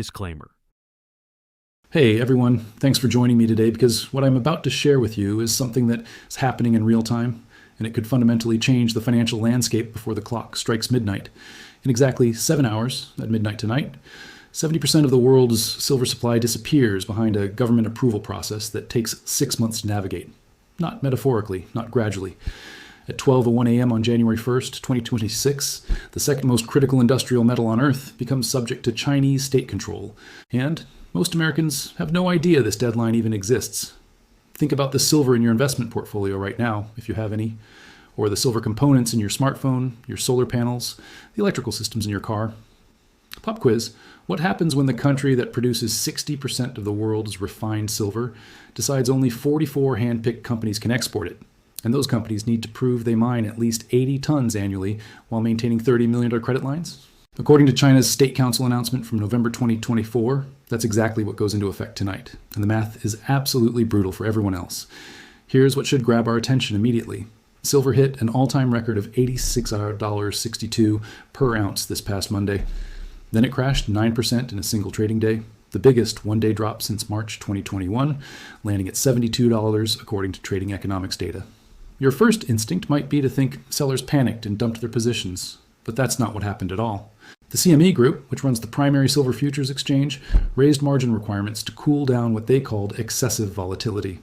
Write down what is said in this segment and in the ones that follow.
Disclaimer. Hey everyone, thanks for joining me today because what I'm about to share with you is something that is happening in real time, and it could fundamentally change the financial landscape before the clock strikes midnight. In exactly 7 hours, at midnight tonight, 70% of the world's silver supply disappears behind a government approval process that takes 6 months to navigate. Not metaphorically, not gradually. At 12:01 a.m. on January 1st, 2026, the second most critical industrial metal on Earth becomes subject to Chinese state control, and most Americans have no idea this deadline even exists. Think about the silver in your investment portfolio right now, if you have any, or the silver components in your smartphone, your solar panels, the electrical systems in your car. Pop quiz: what happens when the country that produces 60% of the world's refined silver decides only 44 hand-picked companies can export it? And those companies need to prove they mine at least 80 tons annually while maintaining $30 million credit lines? According to China's State Council announcement from November 2024, that's exactly what goes into effect tonight. And the math is absolutely brutal for everyone else. Here's what should grab our attention immediately. Silver hit an all-time record of $86.62 per ounce this past Monday. Then it crashed 9% in a single trading day, the biggest one-day drop since March 2021, landing at $72 according to trading economics data. Your first instinct might be to think sellers panicked and dumped their positions, but that's not what happened at all. The CME Group, which runs the primary silver futures exchange, raised margin requirements to cool down what they called excessive volatility.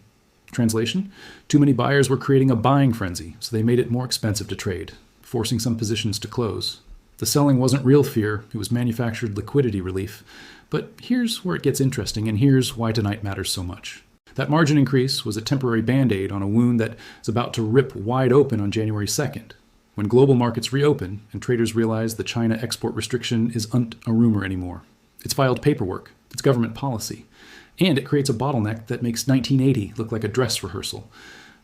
Translation: too many buyers were creating a buying frenzy, so they made it more expensive to trade, forcing some positions to close. The selling wasn't real fear, it was manufactured liquidity relief. But here's where it gets interesting, and here's why tonight matters so much. That margin increase was a temporary band-aid on a wound that is about to rip wide open on January 2nd, when global markets reopen and traders realize the China export restriction isn't a rumor anymore. It's filed paperwork, it's government policy, and it creates a bottleneck that makes 1980 look like a dress rehearsal.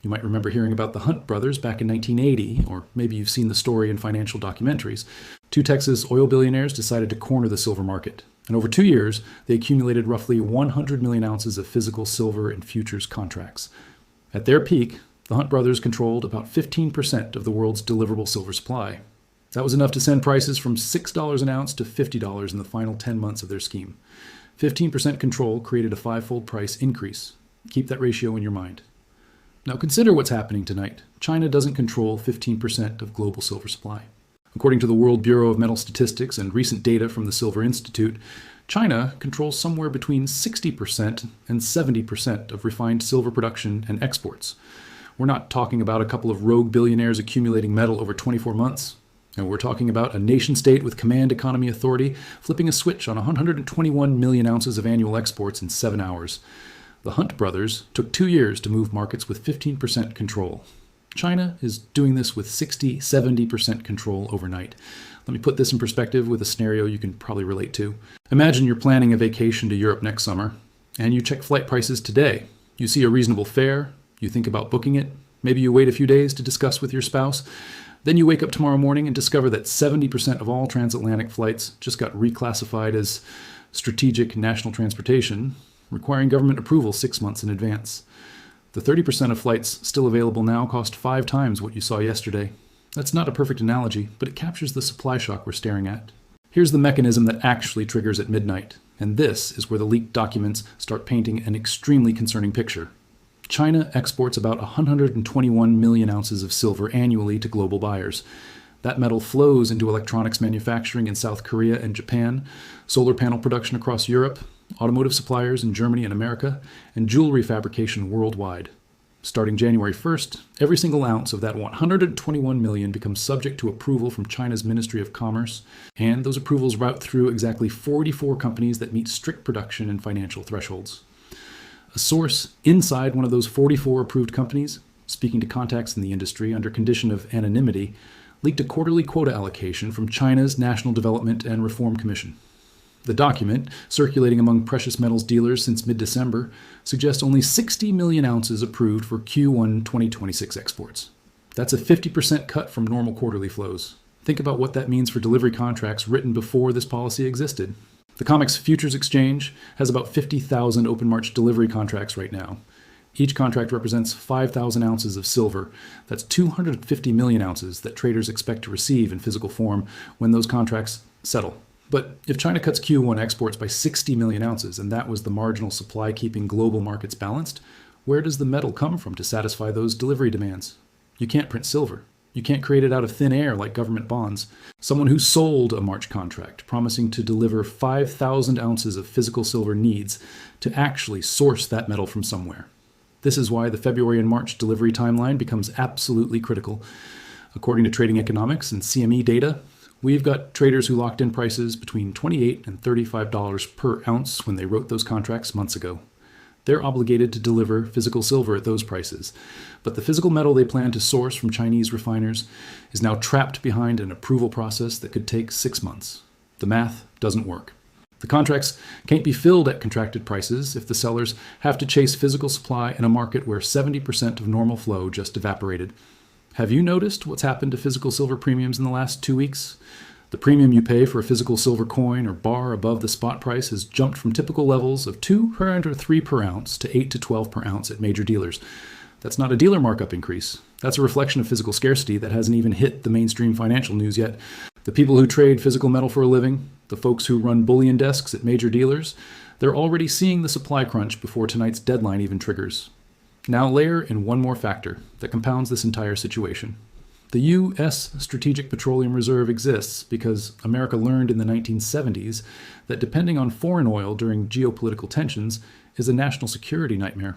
You might remember hearing about the Hunt brothers back in 1980, or maybe you've seen the story in financial documentaries. Two Texas oil billionaires decided to corner the silver market. And over 2 years, they accumulated roughly 100 million ounces of physical silver and futures contracts. At their peak, the Hunt brothers controlled about 15% of the world's deliverable silver supply. That was enough to send prices from $6 an ounce to $50 in the final 10 months of their scheme. 15% control created a five-fold price increase. Keep that ratio in your mind. Now consider what's happening tonight. China doesn't control 15% of global silver supply. According to the World Bureau of Metal Statistics and recent data from the Silver Institute, China controls somewhere between 60% and 70% of refined silver production and exports. We're not talking about a couple of rogue billionaires accumulating metal over 24 months. And we're talking about a nation-state with command economy authority flipping a switch on 121 million ounces of annual exports in 7 hours. The Hunt brothers took 2 years to move markets with 15% control. China is doing this with 60-70% control overnight. Let me put this in perspective with a scenario you can probably relate to. Imagine you're planning a vacation to Europe next summer, and you check flight prices today. You see a reasonable fare, you think about booking it, maybe you wait a few days to discuss with your spouse, then you wake up tomorrow morning and discover that 70% of all transatlantic flights just got reclassified as strategic national transportation, requiring government approval 6 months in advance. The 30% of flights still available now cost 5 times what you saw yesterday. That's not a perfect analogy, but it captures the supply shock we're staring at. Here's the mechanism that actually triggers at midnight, and this is where the leaked documents start painting an extremely concerning picture. China exports about 121 million ounces of silver annually to global buyers. That metal flows into electronics manufacturing in South Korea and Japan, solar panel production across Europe, automotive suppliers in Germany and America, and jewelry fabrication worldwide. Starting January 1st, every single ounce of that 121 million becomes subject to approval from China's Ministry of Commerce, and those approvals route through exactly 44 companies that meet strict production and financial thresholds. A source inside one of those 44 approved companies, speaking to contacts in the industry under condition of anonymity, leaked a quarterly quota allocation from China's National Development and Reform Commission. The document, circulating among precious metals dealers since mid-December, suggests only 60 million ounces approved for Q1 2026 exports. That's a 50% cut from normal quarterly flows. Think about what that means for delivery contracts written before this policy existed. The COMEX Futures Exchange has about 50,000 open March delivery contracts right now. Each contract represents 5,000 ounces of silver. That's 250 million ounces that traders expect to receive in physical form when those contracts settle. But if China cuts Q1 exports by 60 million ounces, and that was the marginal supply keeping global markets balanced, where does the metal come from to satisfy those delivery demands? You can't print silver. You can't create it out of thin air like government bonds. Someone who sold a March contract promising to deliver 5,000 ounces of physical silver needs to actually source that metal from somewhere. This is why the February and March delivery timeline becomes absolutely critical. According to Trading Economics and CME data, we've got traders who locked in prices between $28 and $35 per ounce when they wrote those contracts months ago. They're obligated to deliver physical silver at those prices, but the physical metal they plan to source from Chinese refiners is now trapped behind an approval process that could take 6 months. The math doesn't work. The contracts can't be filled at contracted prices if the sellers have to chase physical supply in a market where 70% of normal flow just evaporated. Have you noticed what's happened to physical silver premiums in the last 2 weeks? The premium you pay for a physical silver coin or bar above the spot price has jumped from typical levels of 2 per or 3 per ounce to 8 to 12 per ounce at major dealers. That's not a dealer markup increase. That's a reflection of physical scarcity that hasn't even hit the mainstream financial news yet. The people who trade physical metal for a living, the folks who run bullion desks at major dealers, they're already seeing the supply crunch before tonight's deadline even triggers. Now layer in one more factor that compounds this entire situation. The U.S. Strategic Petroleum Reserve exists because America learned in the 1970s that depending on foreign oil during geopolitical tensions is a national security nightmare.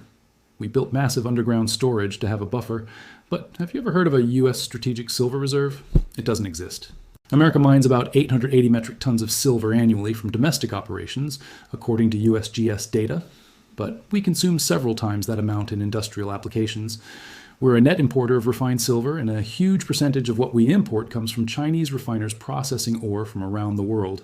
We built massive underground storage to have a buffer, but have you ever heard of a U.S. Strategic Silver Reserve? It doesn't exist. America mines about 880 metric tons of silver annually from domestic operations, according to USGS data, but we consume several times that amount in industrial applications. We're a net importer of refined silver, and a huge percentage of what we import comes from Chinese refiners processing ore from around the world.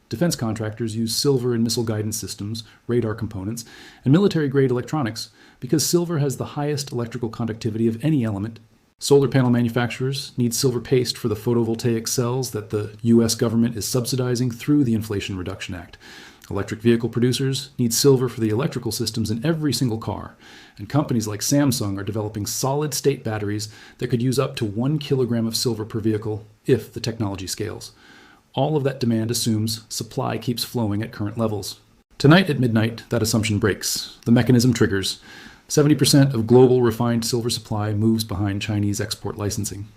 Defense contractors use silver in missile guidance systems, radar components, and military-grade electronics because silver has the highest electrical conductivity of any element. Solar panel manufacturers need silver paste for the photovoltaic cells that the U.S. government is subsidizing through the Inflation Reduction Act. Electric vehicle producers need silver for the electrical systems in every single car, and companies like Samsung are developing solid-state batteries that could use up to 1 kilogram of silver per vehicle if the technology scales. All of that demand assumes supply keeps flowing at current levels. Tonight at midnight, that assumption breaks. The mechanism triggers. 70% of global refined silver supply moves behind Chinese export licensing.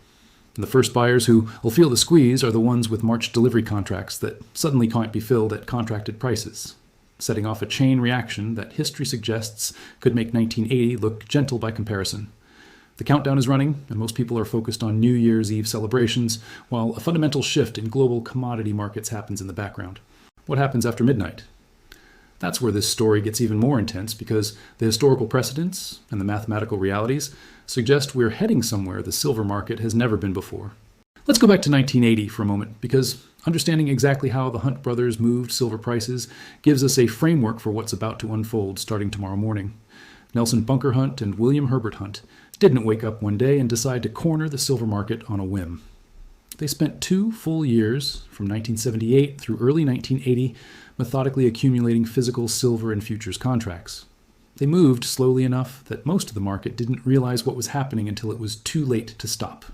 And the first buyers who will feel the squeeze are the ones with March delivery contracts that suddenly can't be filled at contracted prices, setting off a chain reaction that history suggests could make 1980 look gentle by comparison. The countdown is running, and most people are focused on New Year's Eve celebrations, while a fundamental shift in global commodity markets happens in the background. What happens after midnight? That's where this story gets even more intense because the historical precedents and the mathematical realities suggest we're heading somewhere the silver market has never been before. Let's go back to 1980 for a moment because understanding exactly how the Hunt brothers moved silver prices gives us a framework for what's about to unfold starting tomorrow morning. Nelson Bunker Hunt and William Herbert Hunt didn't wake up one day and decide to corner the silver market on a whim. They spent 2 full years, from 1978 through early 1980, methodically accumulating physical silver and futures contracts. They moved slowly enough that most of the market didn't realize what was happening until it was too late to stop.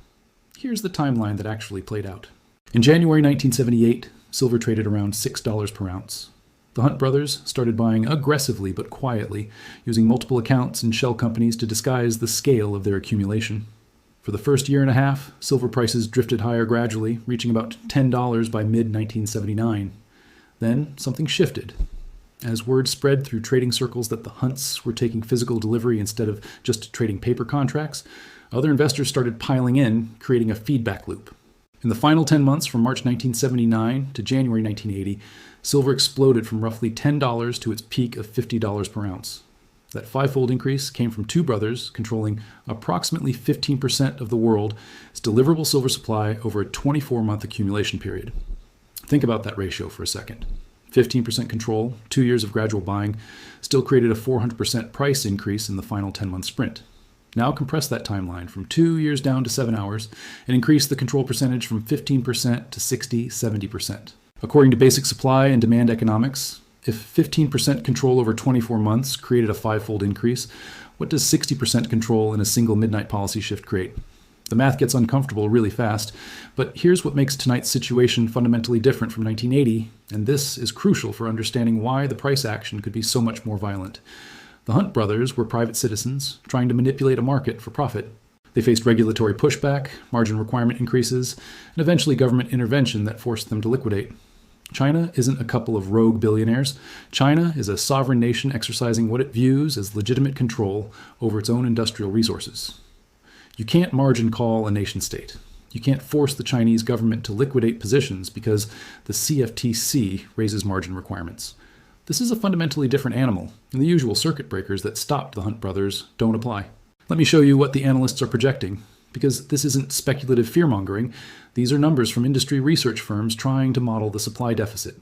Here's the timeline that actually played out. In January 1978, silver traded around $6 per ounce. The Hunt brothers started buying aggressively but quietly, using multiple accounts and shell companies to disguise the scale of their accumulation. For the first year and a half, silver prices drifted higher gradually, reaching about $10 by mid-1979. Then something shifted. As word spread through trading circles that the Hunts were taking physical delivery instead of just trading paper contracts, other investors started piling in, creating a feedback loop. In the final 10 months from March 1979 to January 1980, silver exploded from roughly $10 to its peak of $50 per ounce. That 5-fold increase came from 2 brothers controlling approximately 15% of the world's deliverable silver supply over a 24-month accumulation period. Think about that ratio for a second. 15% control, 2 years of gradual buying, still created a 400% price increase in the final 10-month sprint. Now compress that timeline from 2 years down to 7 hours and increase the control percentage from 15% to 60, 70%. According to basic supply and demand economics, if 15% control over 24 months created a 5-fold increase, what does 60% control in a single midnight policy shift create? The math gets uncomfortable really fast, but here's what makes tonight's situation fundamentally different from 1980, and this is crucial for understanding why the price action could be so much more violent. The Hunt brothers were private citizens trying to manipulate a market for profit. They faced regulatory pushback, margin requirement increases, and eventually government intervention that forced them to liquidate. China isn't a couple of rogue billionaires. China is a sovereign nation exercising what it views as legitimate control over its own industrial resources. You can't margin call a nation state. You can't force the Chinese government to liquidate positions because the CFTC raises margin requirements. This is a fundamentally different animal, and the usual circuit breakers that stopped the Hunt brothers don't apply. Let me show you what the analysts are projecting, because this isn't speculative fear-mongering. These are numbers from industry research firms trying to model the supply deficit.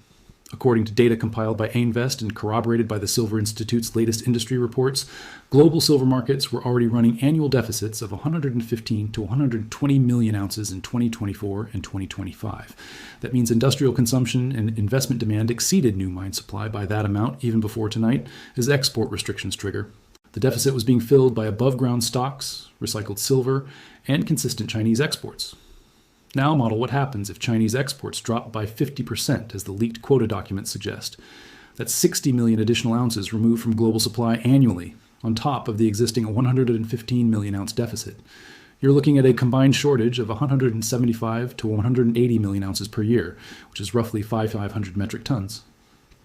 According to data compiled by Ainvest and corroborated by the Silver Institute's latest industry reports, global silver markets were already running annual deficits of 115 to 120 million ounces in 2024 and 2025. That means industrial consumption and investment demand exceeded new mine supply by that amount even before tonight, as export restrictions trigger. The deficit was being filled by above-ground stocks, recycled silver, and consistent Chinese exports. Now model what happens if Chinese exports drop by 50%, as the leaked quota documents suggest. That's 60 million additional ounces removed from global supply annually, on top of the existing 115 million ounce deficit. You're looking at a combined shortage of 175 to 180 million ounces per year, which is roughly 500 metric tons.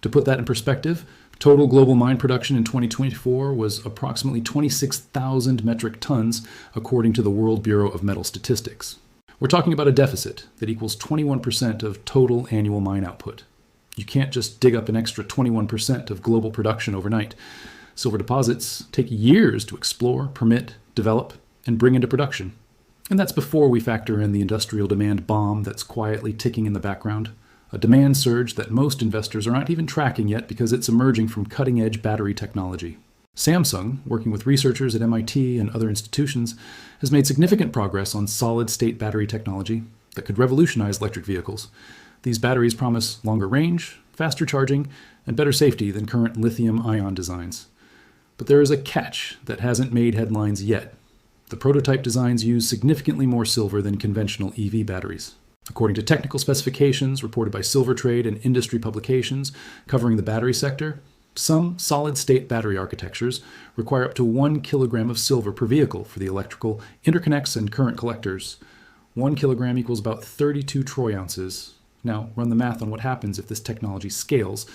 To put that in perspective, total global mine production in 2024 was approximately 26,000 metric tons, according to the World Bureau of Metal Statistics. We're talking about a deficit that equals 21% of total annual mine output. You can't just dig up an extra 21% of global production overnight. Silver deposits take years to explore, permit, develop, and bring into production. And that's before we factor in the industrial demand bomb that's quietly ticking in the background, a demand surge that most investors are not even tracking yet because it's emerging from cutting-edge battery technology. Samsung, working with researchers at MIT and other institutions, has made significant progress on solid-state battery technology that could revolutionize electric vehicles. These batteries promise longer range, faster charging, and better safety than current lithium-ion designs. But there is a catch that hasn't made headlines yet. The prototype designs use significantly more silver than conventional EV batteries. According to technical specifications reported by Silver Trade and industry publications covering the battery sector, some solid-state battery architectures require up to 1 kilogram of silver per vehicle for the electrical interconnects and current collectors. 1 kilogram equals about 32 troy ounces. Now, run the math on what happens if this technology scales.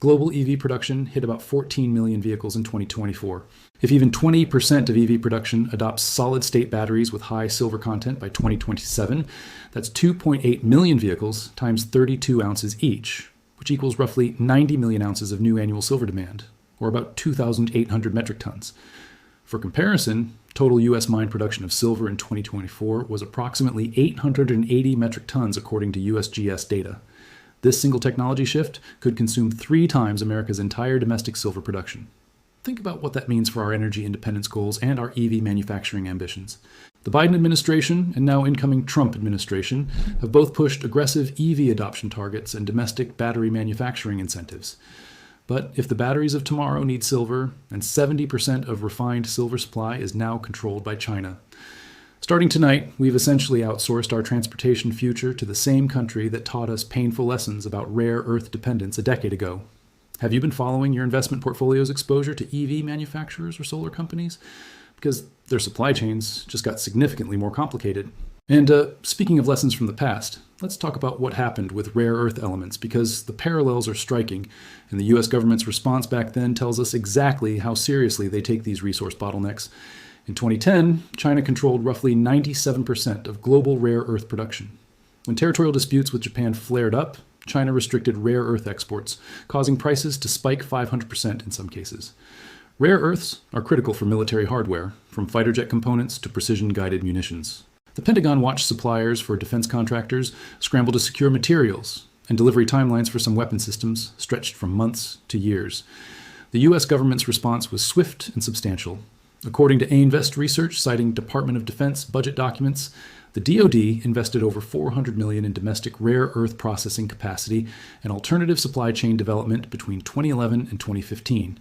Global EV production hit about 14 million vehicles in 2024. If even 20% of EV production adopts solid-state batteries with high silver content by 2027, that's 2.8 million vehicles times 32 ounces each, which equals roughly 90 million ounces of new annual silver demand, or about 2,800 metric tons. For comparison, total U.S. mine production of silver in 2024 was approximately 880 metric tons according to USGS data. This single technology shift could consume 3 times America's entire domestic silver production. Think about what that means for our energy independence goals and our EV manufacturing ambitions. The Biden administration and now incoming Trump administration have both pushed aggressive EV adoption targets and domestic battery manufacturing incentives. But if the batteries of tomorrow need silver, and 70% of refined silver supply is now controlled by China. Starting tonight, we've essentially outsourced our transportation future to the same country that taught us painful lessons about rare earth dependence a decade ago. Have you been following your investment portfolio's exposure to EV manufacturers or solar companies? Because their supply chains just got significantly more complicated. And speaking of lessons from the past, let's talk about what happened with rare earth elements, because the parallels are striking, and the U.S. government's response back then tells us exactly how seriously they take these resource bottlenecks. In 2010, China controlled roughly 97% of global rare earth production. When territorial disputes with Japan flared up, China restricted rare earth exports, causing prices to spike 500% in some cases. Rare earths are critical for military hardware, from fighter jet components to precision-guided munitions. The Pentagon watched suppliers for defense contractors scramble to secure materials, and delivery timelines for some weapon systems stretched from months to years. The U.S. government's response was swift and substantial. According to Ainvest research citing Department of Defense budget documents, the DoD invested over $400 million in domestic rare earth processing capacity and alternative supply chain development between 2011 and 2015.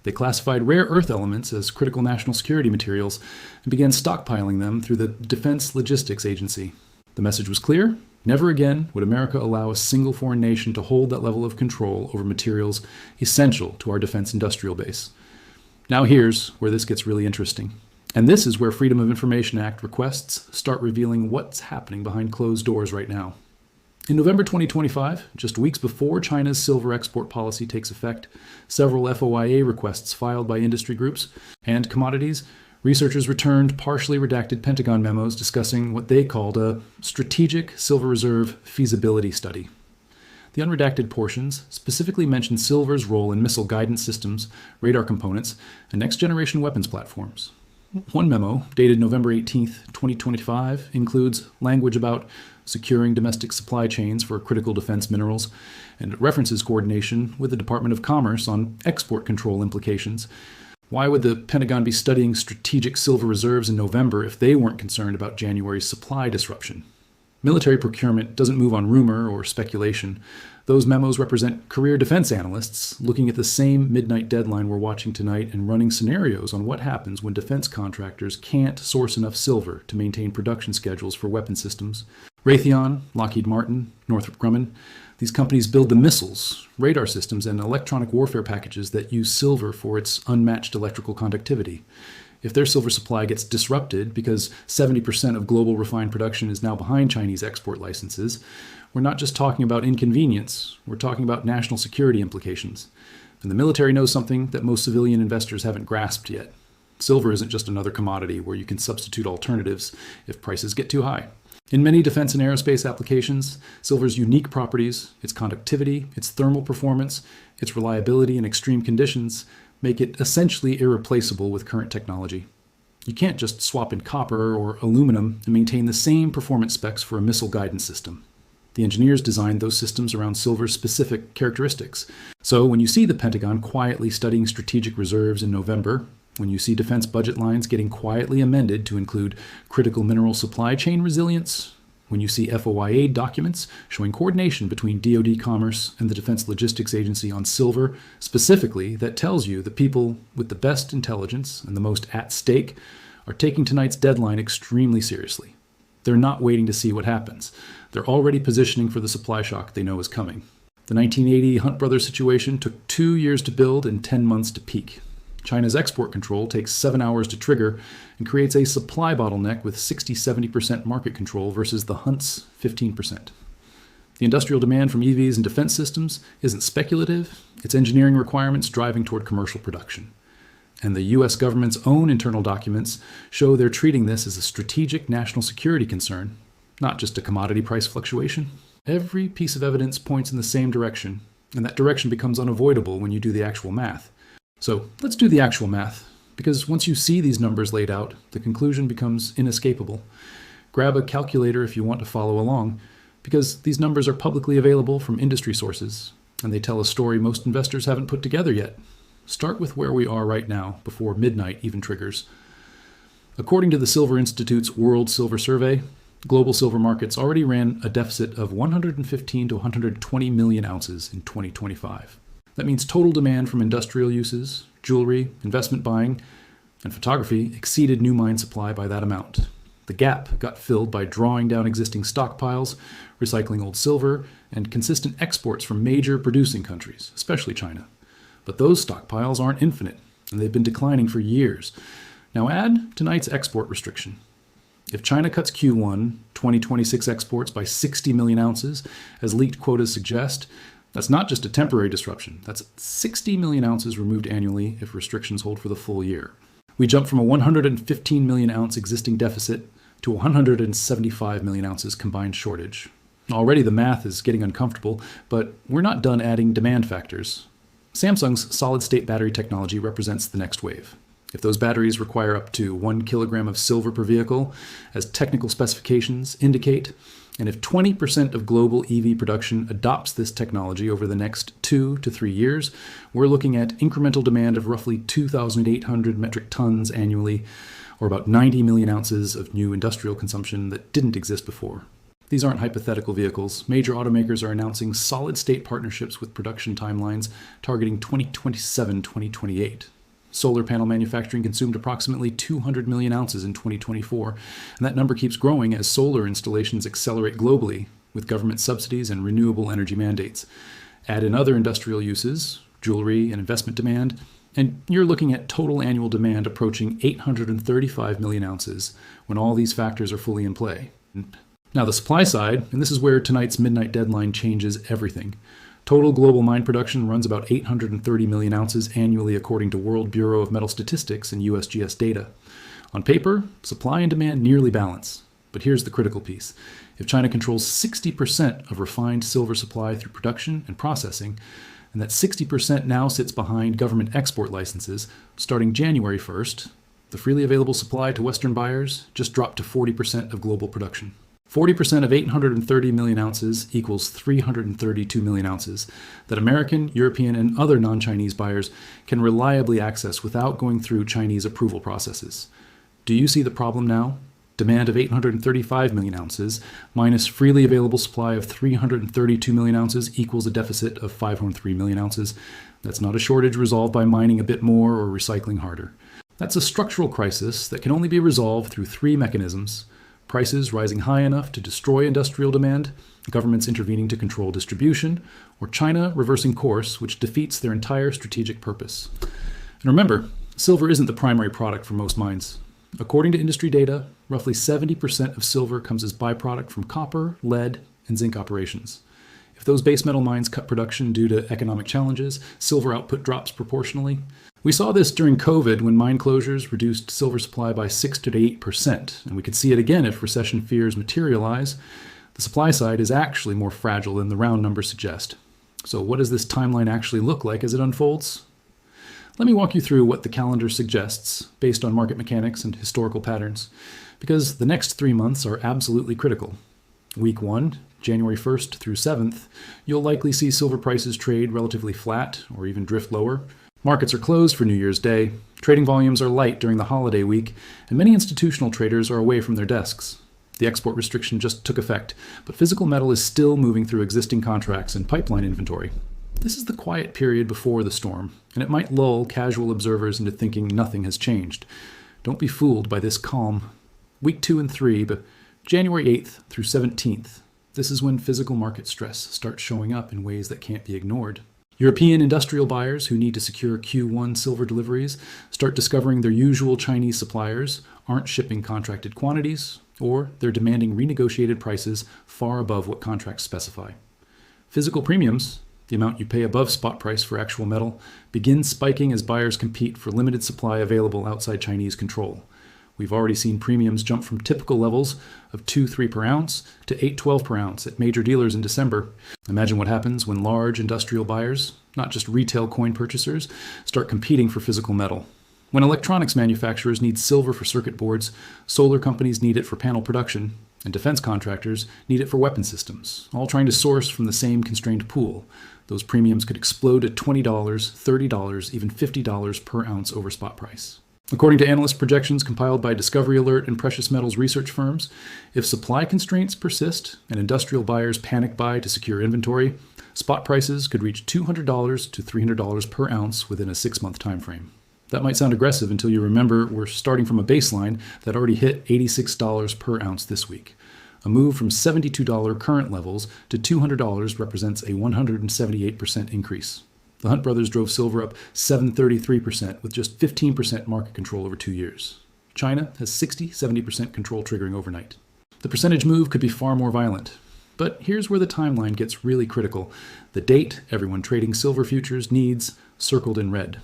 They classified rare earth elements as critical national security materials and began stockpiling them through the Defense Logistics Agency. The message was clear. Never again would America allow a single foreign nation to hold that level of control over materials essential to our defense industrial base. Now here's where this gets really interesting. And this is where Freedom of Information Act requests start revealing what's happening behind closed doors right now. In November 2025, just weeks before China's silver export policy takes effect, several FOIA requests filed by industry groups and commodities, researchers returned partially redacted Pentagon memos discussing what they called a strategic silver reserve feasibility study. The unredacted portions specifically mentioned silver's role in missile guidance systems, radar components, and next-generation weapons platforms. One memo, dated November 18, 2025, includes language about securing domestic supply chains for critical defense minerals and references coordination with the Department of Commerce on export control implications. Why would the Pentagon be studying strategic silver reserves in November if they weren't concerned about January's supply disruption? Military procurement doesn't move on rumor or speculation. Those memos represent career defense analysts looking at the same midnight deadline we're watching tonight and running scenarios on what happens when defense contractors can't source enough silver to maintain production schedules for weapon systems. Raytheon, Lockheed Martin, Northrop Grumman, these companies build the missiles, radar systems, and electronic warfare packages that use silver for its unmatched electrical conductivity. If their silver supply gets disrupted because 70% of global refined production is now behind Chinese export licenses, we're not just talking about inconvenience, we're talking about national security implications. And the military knows something that most civilian investors haven't grasped yet. Silver isn't just another commodity where you can substitute alternatives if prices get too high. In many defense and aerospace applications, silver's unique properties, its conductivity, its thermal performance, its reliability in extreme conditions, make it essentially irreplaceable with current technology. You can't just swap in copper or aluminum and maintain the same performance specs for a missile guidance system. The engineers designed those systems around silver's specific characteristics. So when you see the Pentagon quietly studying strategic reserves in November, when you see defense budget lines getting quietly amended to include critical mineral supply chain resilience, when you see FOIA documents showing coordination between DoD Commerce and the Defense Logistics Agency on silver, specifically that tells you the people with the best intelligence and the most at stake are taking tonight's deadline extremely seriously. They're not waiting to see what happens. They're already positioning for the supply shock they know is coming. The 1980 Hunt Brothers situation took 2 years to build and 10 months to peak. China's export control takes 7 hours to trigger and creates a supply bottleneck with 60-70% market control versus the Hunt's 15%. The industrial demand from EVs and defense systems isn't speculative, it's engineering requirements driving toward commercial production. And the US government's own internal documents show they're treating this as a strategic national security concern, not just a commodity price fluctuation. Every piece of evidence points in the same direction, and that direction becomes unavoidable when you do the actual math. So let's do the actual math, because once you see these numbers laid out, the conclusion becomes inescapable. Grab a calculator if you want to follow along, because these numbers are publicly available from industry sources, and they tell a story most investors haven't put together yet. Start with where we are right now, before midnight even triggers. According to the Silver Institute's World Silver Survey, global silver markets already ran a deficit of 115 to 120 million ounces in 2025. That means total demand from industrial uses, jewelry, investment buying, and photography exceeded new mine supply by that amount. The gap got filled by drawing down existing stockpiles, recycling old silver, and consistent exports from major producing countries, especially China. But those stockpiles aren't infinite, and they've been declining for years. Now add tonight's export restriction. If China cuts Q1 2026 exports by 60 million ounces, as leaked quotas suggest, that's not just a temporary disruption. That's 60 million ounces removed annually if restrictions hold for the full year. We jump from a 115 million ounce existing deficit to 175 million ounces combined shortage. Already the math is getting uncomfortable, but we're not done adding demand factors. Samsung's solid-state battery technology represents the next wave. If those batteries require up to 1 kilogram of silver per vehicle, as technical specifications indicate, and if 20% of global EV production adopts this technology over the next 2 to 3 years, we're looking at incremental demand of roughly 2,800 metric tons annually, or about 90 million ounces of new industrial consumption that didn't exist before. These aren't hypothetical vehicles. Major automakers are announcing solid-state partnerships with production timelines targeting 2027-2028. Solar panel manufacturing consumed approximately 200 million ounces in 2024, and that number keeps growing as solar installations accelerate globally with government subsidies and renewable energy mandates. Add in other industrial uses, jewelry and investment demand, and you're looking at total annual demand approaching 835 million ounces when all these factors are fully in play. Now the supply side, and this is where tonight's midnight deadline changes everything. Total global mine production runs about 830 million ounces annually according to World Bureau of Metal Statistics and USGS data. On paper, supply and demand nearly balance. But here's the critical piece. If China controls 60% of refined silver supply through production and processing, and that 60% now sits behind government export licenses, starting January 1st, the freely available supply to Western buyers just dropped to 40% of global production. 40% of 830 million ounces equals 332 million ounces that American, European, and other non-Chinese buyers can reliably access without going through Chinese approval processes. Do you see the problem now? Demand of 835 million ounces minus freely available supply of 332 million ounces equals a deficit of 503 million ounces. That's not a shortage resolved by mining a bit more or recycling harder. That's a structural crisis that can only be resolved through three mechanisms: prices rising high enough to destroy industrial demand, governments intervening to control distribution, or China reversing course, which defeats their entire strategic purpose. And remember, silver isn't the primary product for most mines. According to industry data, roughly 70% of silver comes as byproduct from copper, lead, and zinc operations. If those base metal mines cut production due to economic challenges, silver output drops proportionally. We saw this during COVID when mine closures reduced silver supply by 6 to 8%, and we could see it again if recession fears materialize. The supply side is actually more fragile than the round numbers suggest. So what does this timeline actually look like as it unfolds? Let me walk you through what the calendar suggests based on market mechanics and historical patterns, because the next 3 months are absolutely critical. Week 1, January 1st through 7th, you'll likely see silver prices trade relatively flat or even drift lower. Markets are closed for New Year's Day, trading volumes are light during the holiday week, and many institutional traders are away from their desks. The export restriction just took effect, but physical metal is still moving through existing contracts and pipeline inventory. This is the quiet period before the storm, and it might lull casual observers into thinking nothing has changed. Don't be fooled by this calm. Week 2 and 3, but January 8th through 17th, this is when physical market stress starts showing up in ways that can't be ignored. European industrial buyers who need to secure Q1 silver deliveries start discovering their usual Chinese suppliers aren't shipping contracted quantities, or they're demanding renegotiated prices far above what contracts specify. Physical premiums, the amount you pay above spot price for actual metal, begin spiking as buyers compete for limited supply available outside Chinese control. We've already seen premiums jump from typical levels of $2-3 per ounce to $8-12 per ounce at major dealers in December. Imagine what happens when large industrial buyers, not just retail coin purchasers, start competing for physical metal. When electronics manufacturers need silver for circuit boards, solar companies need it for panel production, and defense contractors need it for weapon systems, all trying to source from the same constrained pool. Those premiums could explode to $20, $30, even $50 per ounce over spot price. According to analyst projections compiled by Discovery Alert and precious metals research firms, if supply constraints persist and industrial buyers panic buy to secure inventory, spot prices could reach $200 to $300 per ounce within a 6-month time frame. That might sound aggressive until you remember we're starting from a baseline that already hit $86 per ounce this week. A move from $72 current levels to $200 represents a 178% increase. The Hunt brothers drove silver up 733% with just 15% market control over 2 years. China has 60-70% control triggering overnight. The percentage move could be far more violent. But here's where the timeline gets really critical. The date everyone trading silver futures needs, circled in red.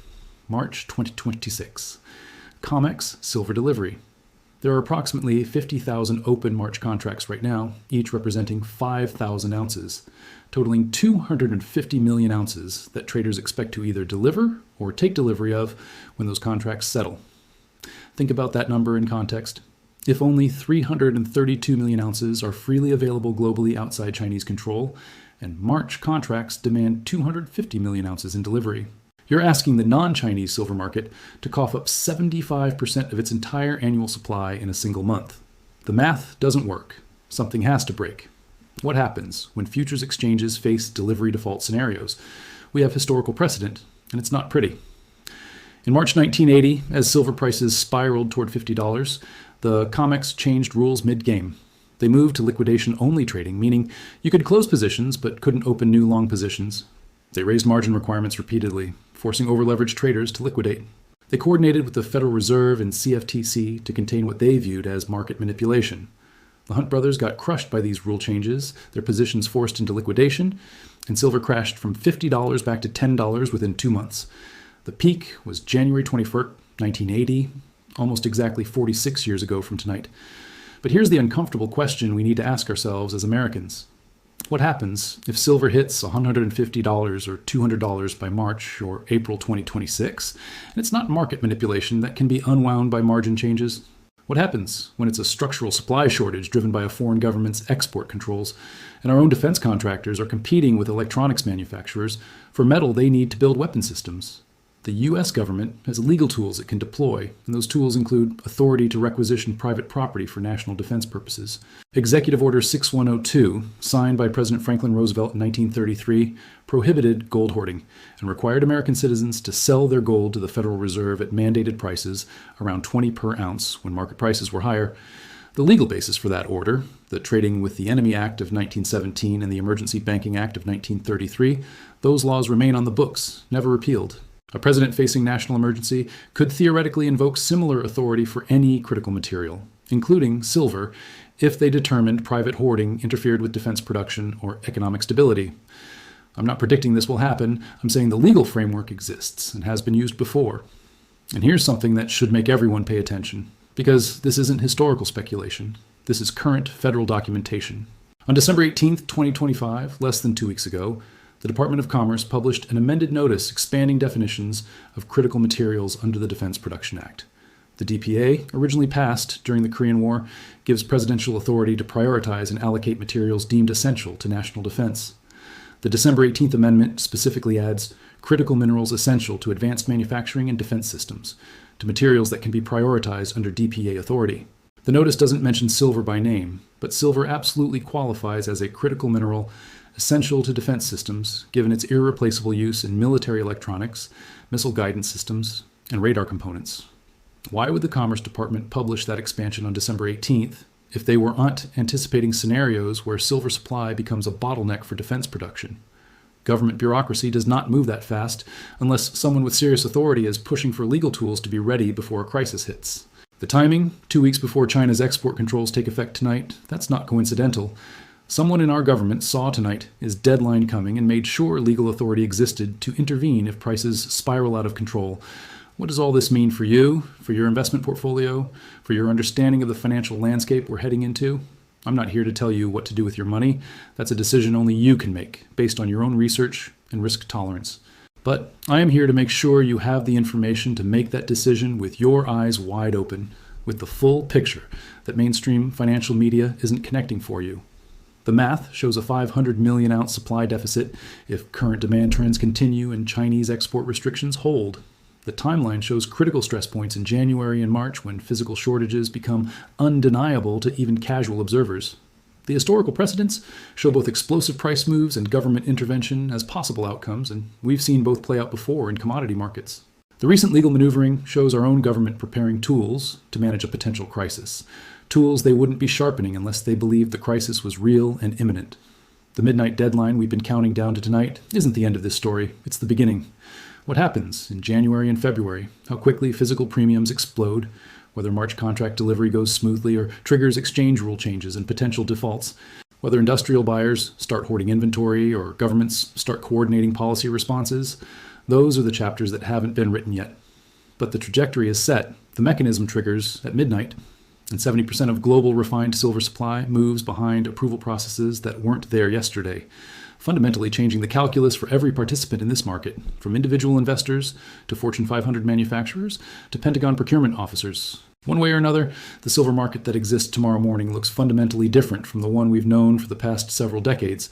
March 2026. COMEX silver delivery. There are approximately 50,000 open March contracts right now, each representing 5,000 ounces, totaling 250 million ounces that traders expect to either deliver or take delivery of when those contracts settle. Think about that number in context. If only 332 million ounces are freely available globally outside Chinese control, and March contracts demand 250 million ounces in delivery, you're asking the non-Chinese silver market to cough up 75% of its entire annual supply in a single month. The math doesn't work. Something has to break. What happens when futures exchanges face delivery default scenarios? We have historical precedent, and it's not pretty. In March 1980, as silver prices spiraled toward $50, the COMEX changed rules mid-game. They moved to liquidation-only trading, meaning you could close positions but couldn't open new long positions. They raised margin requirements repeatedly, forcing over-leveraged traders to liquidate. They coordinated with the Federal Reserve and CFTC to contain what they viewed as market manipulation. The Hunt brothers got crushed by these rule changes, their positions forced into liquidation, and silver crashed from $50 back to $10 within 2 months. The peak was January 21st, 1980, almost exactly 46 years ago from tonight. But here's the uncomfortable question we need to ask ourselves as Americans. What happens if silver hits $150 or $200 by March or April 2026, and it's not market manipulation that can be unwound by margin changes? What happens when it's a structural supply shortage driven by a foreign government's export controls, and our own defense contractors are competing with electronics manufacturers for metal they need to build weapon systems? The U.S. government has legal tools it can deploy, and those tools include authority to requisition private property for national defense purposes. Executive Order 6102, signed by President Franklin Roosevelt in 1933, prohibited gold hoarding and required American citizens to sell their gold to the Federal Reserve at mandated prices, around $20 per ounce when market prices were higher. The legal basis for that order, the Trading with the Enemy Act of 1917 and the Emergency Banking Act of 1933, those laws remain on the books, never repealed. A president facing national emergency could theoretically invoke similar authority for any critical material, including silver, if they determined private hoarding interfered with defense production or economic stability. I'm not predicting this will happen. I'm saying the legal framework exists and has been used before. And here's something that should make everyone pay attention, because this isn't historical speculation. This is current federal documentation. On December 18th, 2025, less than 2 weeks ago, the Department of Commerce published an amended notice expanding definitions of critical materials under the Defense Production Act. The DPA, originally passed during the Korean War, gives presidential authority to prioritize and allocate materials deemed essential to national defense. The December 18th amendment specifically adds critical minerals essential to advanced manufacturing and defense systems, to materials that can be prioritized under DPA authority. The notice doesn't mention silver by name, but silver absolutely qualifies as a critical mineral essential to defense systems, given its irreplaceable use in military electronics, missile guidance systems, and radar components. Why would the Commerce Department publish that expansion on December 18th if they weren't anticipating scenarios where silver supply becomes a bottleneck for defense production? Government bureaucracy does not move that fast unless someone with serious authority is pushing for legal tools to be ready before a crisis hits. The timing, 2 weeks before China's export controls take effect tonight, that's not coincidental. Someone in our government saw tonight his deadline coming and made sure legal authority existed to intervene if prices spiral out of control. What does all this mean for you, for your investment portfolio, for your understanding of the financial landscape we're heading into? I'm not here to tell you what to do with your money. That's a decision only you can make, based on your own research and risk tolerance. But I am here to make sure you have the information to make that decision with your eyes wide open, with the full picture that mainstream financial media isn't connecting for you. The math shows a 500 million ounce supply deficit if current demand trends continue and Chinese export restrictions hold. The timeline shows critical stress points in January and March when physical shortages become undeniable to even casual observers. The historical precedents show both explosive price moves and government intervention as possible outcomes, and we've seen both play out before in commodity markets. The recent legal maneuvering shows our own government preparing tools to manage a potential crisis. Tools they wouldn't be sharpening unless they believed the crisis was real and imminent. The midnight deadline we've been counting down to tonight isn't the end of this story, it's the beginning. What happens in January and February, how quickly physical premiums explode, whether March contract delivery goes smoothly or triggers exchange rule changes and potential defaults, whether industrial buyers start hoarding inventory or governments start coordinating policy responses, those are the chapters that haven't been written yet. But the trajectory is set, the mechanism triggers at midnight, and 70% of global refined silver supply moves behind approval processes that weren't there yesterday, fundamentally changing the calculus for every participant in this market, from individual investors to Fortune 500 manufacturers to Pentagon procurement officers. One way or another, the silver market that exists tomorrow morning looks fundamentally different from the one we've known for the past several decades.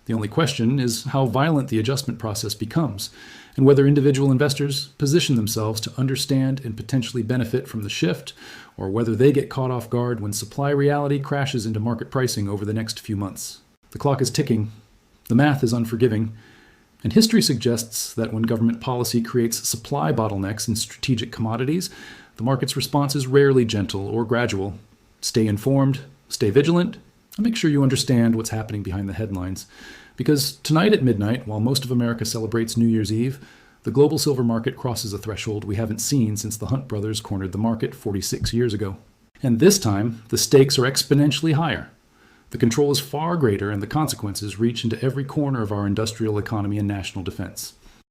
The only question is how violent the adjustment process becomes, and whether individual investors position themselves to understand and potentially benefit from the shift, or whether they get caught off guard when supply reality crashes into market pricing over the next few months. The clock is ticking, the math is unforgiving, And history suggests that when government policy creates supply bottlenecks in strategic commodities, the market's response is rarely gentle or gradual. Stay informed, stay vigilant, and make sure you understand what's happening behind the headlines. Because tonight at midnight, while most of America celebrates New Year's Eve, the global silver market crosses a threshold we haven't seen since the Hunt brothers cornered the market 46 years ago. And this time, the stakes are exponentially higher. The control is far greater, and the consequences reach into every corner of our industrial economy and national defense.